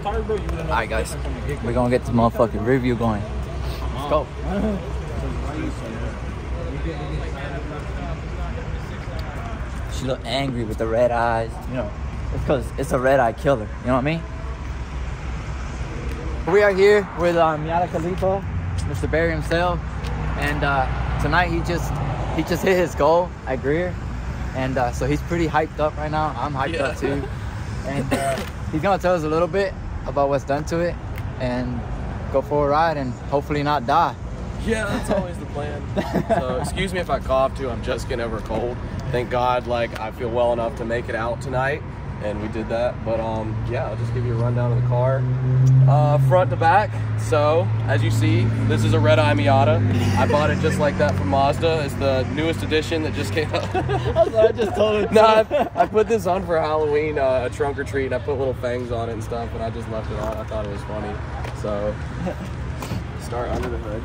flat tires, bro, you wouldn't know. Alright, guys, we're gonna get this motherfucking review going. Let's go. She look angry with the red eyes, you know. It's because it's a red eye killer, you know what I mean? We are here with Miata Khalifa, Mr. Barry himself, and tonight he just hit his goal at Greer, and so he's pretty hyped up right now. I'm hyped up too, and he's gonna tell us a little bit about what's done to it, and go for a ride and hopefully not die. Yeah, that's always the plan. So excuse me if I cough too. I'm just getting over a cold. Thank God, like I feel well enough to make it out tonight, and we did that. But yeah, I'll just give you a rundown of the car, front to back. So as you see, this is a red eye Miata. I bought it just like that from Mazda. It's the newest edition that just came out. I just told him. No, I put this on for Halloween, a trunk or treat, and I put little fangs on it and stuff, and I just left it on. I thought it was funny. So start under the hood.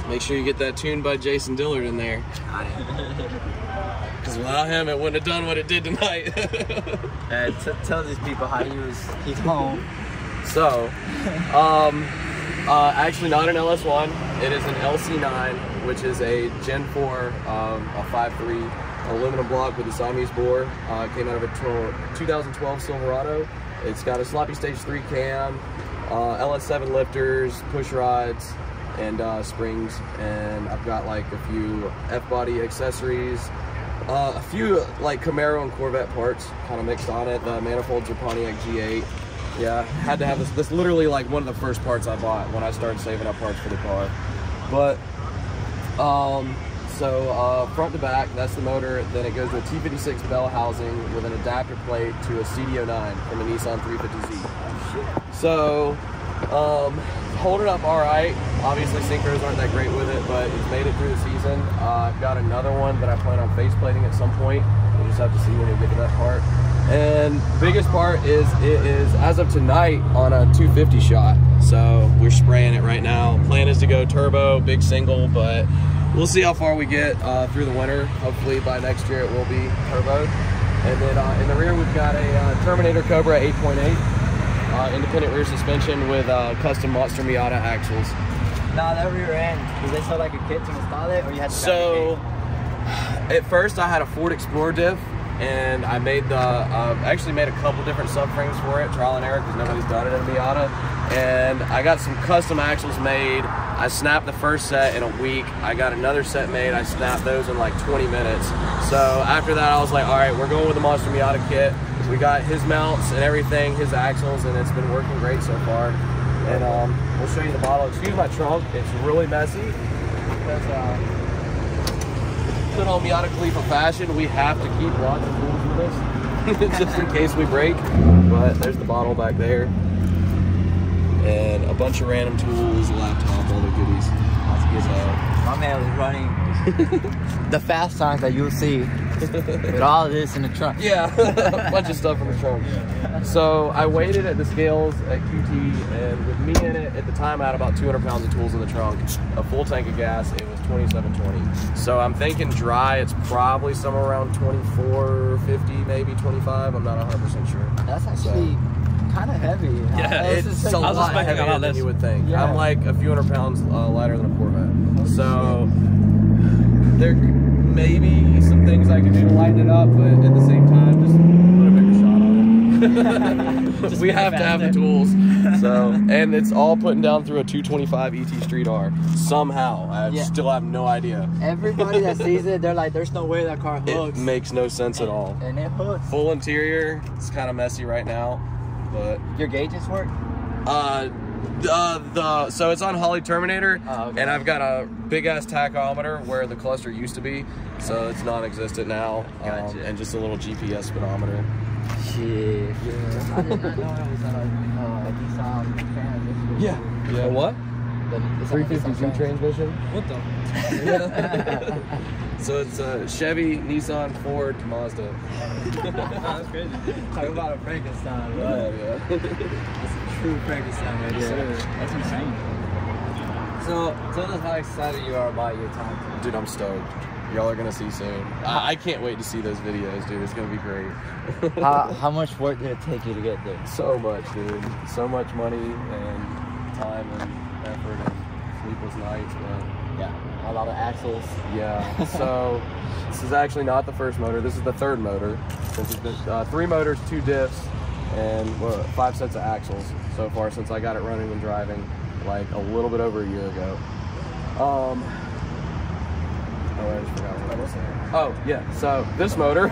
Make sure you get that tuned by Jason Dillard in there. Because without him, it wouldn't have done what it did tonight. Tell these people how he's home. So, actually not an LS1. It is an LC9, which is a Gen 4, a 5.3 aluminum block with a Siamese bore. Came out of a 2012 Silverado. It's got a sloppy stage 3 cam, LS7 lifters, push rods, and springs, and I've got like a few F-body accessories, a few like Camaro and Corvette parts kind of mixed on it. The manifolds are Pontiac G8. Yeah, had to have this. This literally like one of the first parts I bought when I started saving up parts for the car. But so front to back, that's the motor. Then it goes to a T56 bell housing with an adapter plate to a CD09 from a Nissan 350Z. So holding up all right. Obviously synchros aren't that great with it, but it's made it through the season. I've got another one that I plan on face plating at some point. We'll just have to see when we get to that part. And biggest part is it is, as of tonight, on a 250 shot. So we're spraying it right now. Plan is to go turbo, big single, but we'll see how far we get through the winter. Hopefully by next year it will be turboed. And then in the rear we've got a Terminator Cobra 8.8. Independent rear suspension with custom Monster Miata axles. Now that rear end, was they sell like a kit to install it, or you had to? So at first I had a Ford Explorer diff, and I made the actually made a couple different subframes for it, trial and error, because nobody's done it in a Miata. And I got some custom axles made. I snapped the first set in a week. I got another set made. I snapped those in like 20 minutes. So after that, I was like, all right, we're going with the Monster Miata kit. We got his mounts and everything, his axles, and it's been working great so far. And we'll show you the model. Excuse my trunk, it's really messy because put on Miata Khalifa fashion, we have to keep lots of tools with us just in case we break. But there's the bottle back there, and a bunch of random tools, laptop, all the goodies. That's good. So my man was running the fast times that you'll see with all of this in the trunk. Yeah, a bunch of stuff in the trunk. So I weighed it at the scales at QT, and with me in it, at the time I had about 200 pounds of tools in the trunk. A full tank of gas, it was 2720. So I'm thinking dry, it's probably somewhere around 2450, maybe 25. I'm not 100% sure. That's actually kind of heavy. Yeah, it's a lot heavier than you would think. Yeah. I'm like a few hundred pounds lighter than a Corvette. So there may be some things I can do to lighten it up, but at the same time, just put a bigger shot on it. We have to have the tools. So, and it's all putting down through a 225 ET Street R somehow. I still have no idea. Everybody that sees it, they're like, there's no way that car hooks. It makes no sense at all. And it hooks. Full interior, it's kind of messy right now, but your gauges work? So it's on Holley Terminator, okay. And I've got a big ass tachometer where the cluster used to be, so it's non-existent now. Gotcha. And just a little GPS speedometer. Shit. Yeah. I did not know it was a Nissan transmission. Yeah. What? The 350Z transmission. What the? So it's Chevy, Nissan, Ford, Mazda. That's crazy. Talk about a Frankenstein, bro. Yeah. It's a true Frankenstein right there. That's insane. So tell us how excited you are about your time today. Dude, I'm stoked. Y'all are gonna see soon. I can't wait to see those videos, dude. It's gonna be great. How much work did it take you to get there? So much, dude. So much money and time and effort and sleepless nights, but Yeah, a lot of axles. yeah. So this is actually not the first motor. This is the third motor. Since it's been 3 motors, 2 diffs, and 5 sets of axles so far since I got it running and driving like a little bit over a year ago. Oh, I just forgot what I was saying. Oh, yeah. So this motor,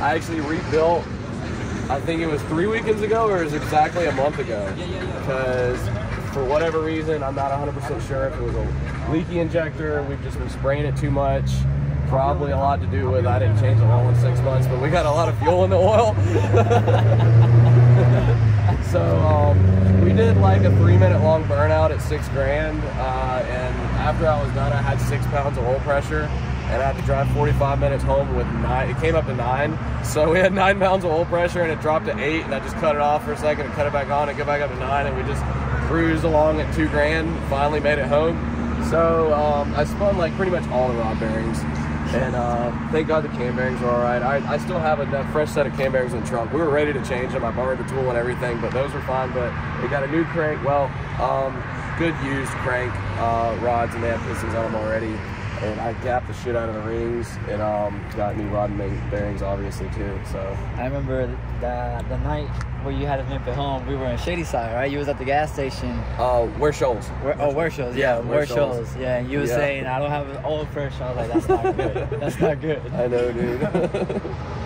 I actually rebuilt. I think it was 3 weekends ago, or it was exactly a month ago. Because for whatever reason, I'm not 100% sure if it was a leaky injector. We've just been spraying it too much. Probably a lot to do with I didn't change the oil in 6 months, but we got a lot of fuel in the oil. So we did like a 3-minute long burnout at $6 grand, and after I was done, I had 6 pounds of oil pressure, and I had to drive 45 minutes home with 9. It came up to 9, so we had 9 pounds of oil pressure, and it dropped to 8, and I just cut it off for a second and cut it back on and get back up to 9, and we just cruised along at $2 grand. Finally made it home. So I spun like pretty much all the rod bearings. And thank God the cam bearings are all right. I still have a fresh set of cam bearings in the trunk. We were ready to change them. I borrowed the tool and everything, but those were fine. But we got a new crank, good used crank rods, and they have pistons on them already. And I gapped the shit out of the rings, and got new rod and bearings obviously too. So I remember the night where you had us limp at home. We were in Shadyside, right? You was at the gas station. Where Shoals? Where Shoals? Yeah, where Shoals? Yeah, and you were saying I don't have an oil pressure. I was like, that's not good. That's not good. I know, dude.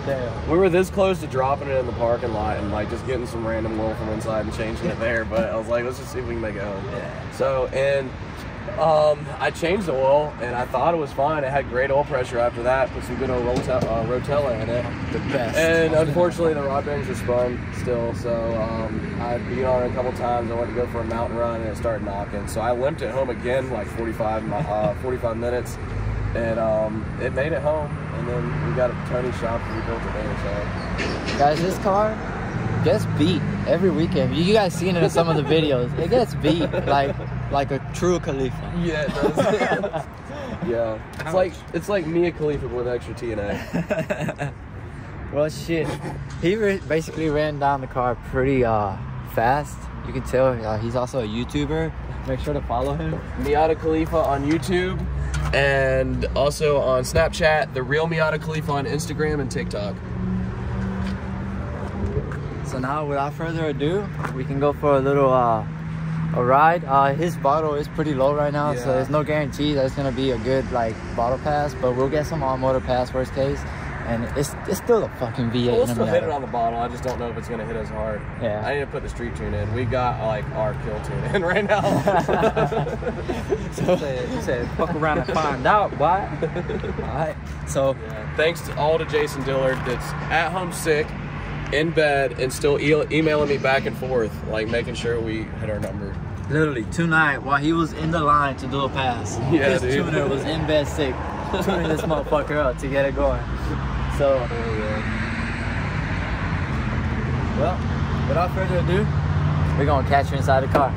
Damn. We were this close to dropping it in the parking lot and like just getting some random oil from inside and changing it there, but I was like, let's just see if we can make it home. Yeah. So, and I changed the oil and I thought it was fine. It had great oil pressure after that. Put some good old Rotella in it. The best. And unfortunately the rod bearings are spun still, so I beat on it a couple times. I went to go for a mountain run and it started knocking. So I limped it home again like 45 minutes, and it made it home. And then we got a Tony shop and we built it there. So guys, this car gets beat every weekend. You guys seen it in some of the videos. It gets beat like a true Khalifa. Yeah, it does. Yeah, it's like Mia Khalifa with extra TNA. Well, shit. He basically ran down the car pretty fast. You can tell he's also a YouTuber. Make sure to follow him. Miata Khalifa on YouTube, and also on Snapchat, the real Miata Khalifa on Instagram and TikTok. So now, without further ado, we can go for a little a ride. His bottle is pretty low right now, so there's no guarantee that it's gonna be a good like bottle pass, but we'll get some on motor pass worst case. And it's still a fucking V8. We'll still hit it on the bottle. I just don't know if it's gonna hit as hard. Yeah. I need to put the street tune in. We got like our kill tune in right now. So you said fuck around and find out, boy. Alright. So thanks to Jason Dillard that's at home sick, in bed, and still emailing me back and forth, like making sure we hit our number. Literally tonight, while he was in the line to do a pass, his tuner was in bed sick, tuning this motherfucker up to get it going. So, well, without further ado, we're gonna catch you inside the car.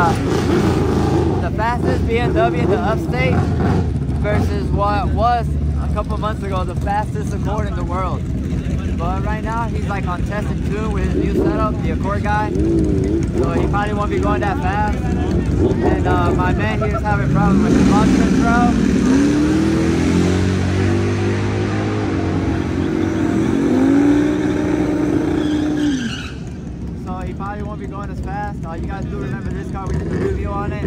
the fastest BMW in the upstate versus what was a couple months ago the fastest Accord in the world. But right now he's like on test and tune with his new setup, the Accord guy. So he probably won't be going that fast. And my man here is having problems with his launch control. Probably won't be going as fast. You guys do remember this car, we did the review on it.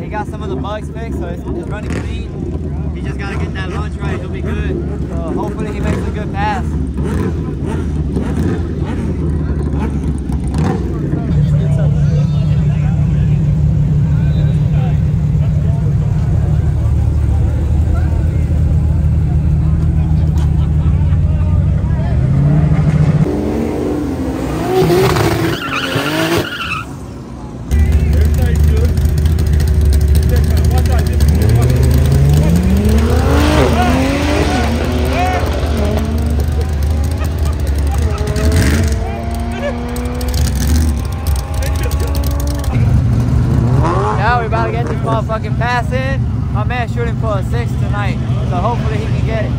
He got some of the bugs fixed, so it's running clean. He just got to get that launch right, he'll be good. So hopefully he makes a good pass. Motherfucking pass in. My man shooting for a 6 tonight, so hopefully he can get it.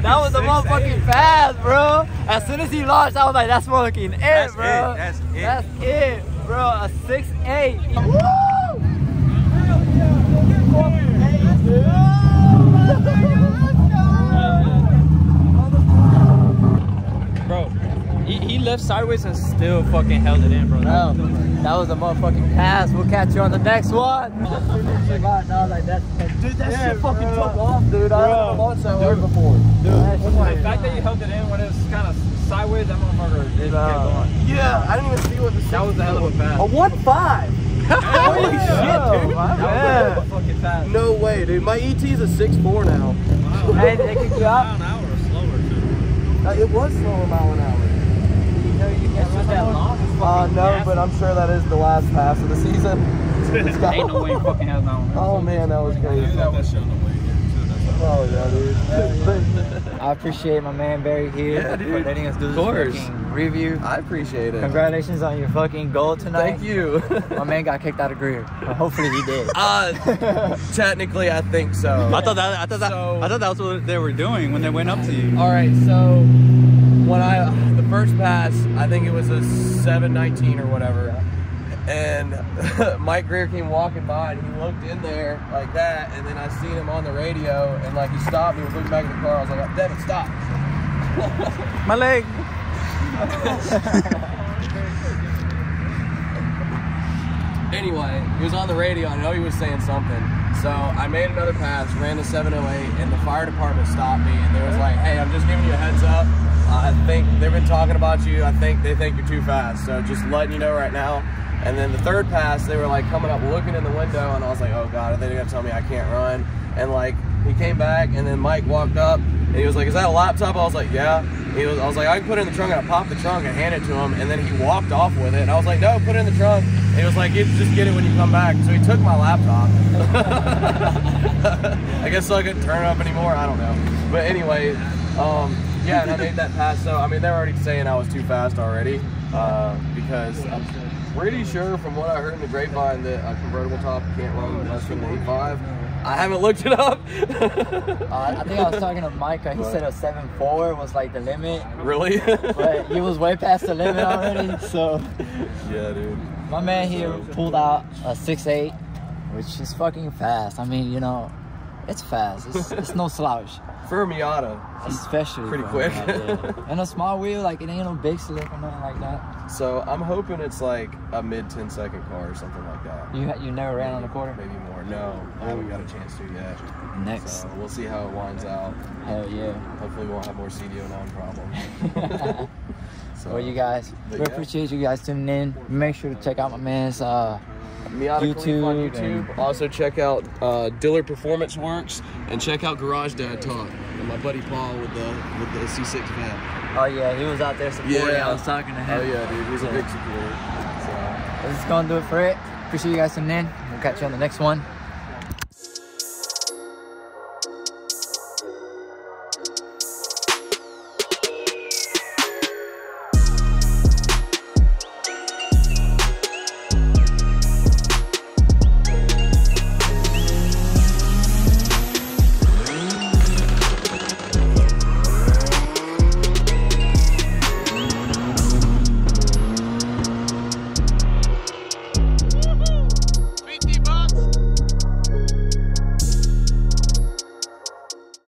That was a motherfucking fast, bro. As soon as he launched, I was like, that's fucking it, bro. That's it, bro. A 6.8. Woo! Bro, he left sideways and still fucking held it in, bro. That was a motherfucking pass. We'll catch you on the next one. Dude, that shit fucking took off, dude. I haven't launched that hard before. Dude, the fact that you held it in when it was kind of sideways, that motherfucker just kept going. Yeah, I didn't even see what the That was a hell of a pass. A 1.5. Holy shit, dude. That was a fucking pass. No way, dude. My ET is a 6.4 now. Wow. Hey, they kick you out? Mile an hour or slower, too. It was slower mile an hour. You know you can't run that long? No, but I'm sure that is the last pass of the season. Ain't no way you fucking has that one. Oh man, that was crazy. Oh yeah, dude. I appreciate my man Barry here for letting us do this fucking review. I appreciate it. Congratulations on your fucking goal tonight. Thank you. My man got kicked out of Greer. Hopefully he did. Technically, I think so. I thought that was what they were doing when they went up to you. All right, so when the first pass, I think it was a 7:19 or whatever. And Mike Greer came walking by and he looked in there like that, and then I seen him on the radio and like he stopped, he was looking back at the car. I was like, Devin, stop. My leg. Anyway, he was on the radio. I know he was saying something. So I made another pass, ran the 708, and the fire department stopped me, and they was like, hey, I'm just giving you a heads up. I think they've been talking about you. I think they think you're too fast. So just letting you know right now. And then the third pass, they were like coming up, looking in the window, and I was like, oh God, I think they're gonna tell me I can't run. And like, he came back, and then Mike walked up, and he was like, is that a laptop? I was like, yeah. I was like, I can put it in the trunk, and I popped the trunk and handed it to him, and then he walked off with it, and I was like, no, put it in the trunk. And he was like, you just get it when you come back. So he took my laptop. I guess so I couldn't turn it up anymore, I don't know. But anyway, yeah, and I made that pass. So, I mean, they're already saying I was too fast already, because I'm pretty sure from what I heard in the grapevine that a convertible top can't run less than an 8.5. I haven't looked it up. I think I was talking to Micah. He said a 7.4 was like the limit. Really? But he was way past the limit already. So yeah, dude. My man here pulled out a 6.8, which is fucking fast. I mean, you know, it's fast. It's no slouch. For a Miata, especially pretty quick. Yeah. And a small wheel, like it ain't no big slip or nothing like that. So I'm hoping it's like a mid 10-second car or something like that. You never ran on a quarter? Maybe more. No, I haven't got a chance to yet. Next. So we'll see how it winds out. Hell yeah. Hopefully we won't have more CDO9 problems. Well, you guys, we appreciate you guys tuning in. Make sure to check out my man's Miata YouTube on YouTube. Also check out Diller Performance Works, and check out Garage Dad Talk and my buddy Paul with the C6 van. Oh yeah, he was out there supporting. Yeah. I was talking to him. Oh yeah, dude, he's a big supporter. So this is gonna do it for it. Appreciate you guys tuning in. We'll catch you on the next one.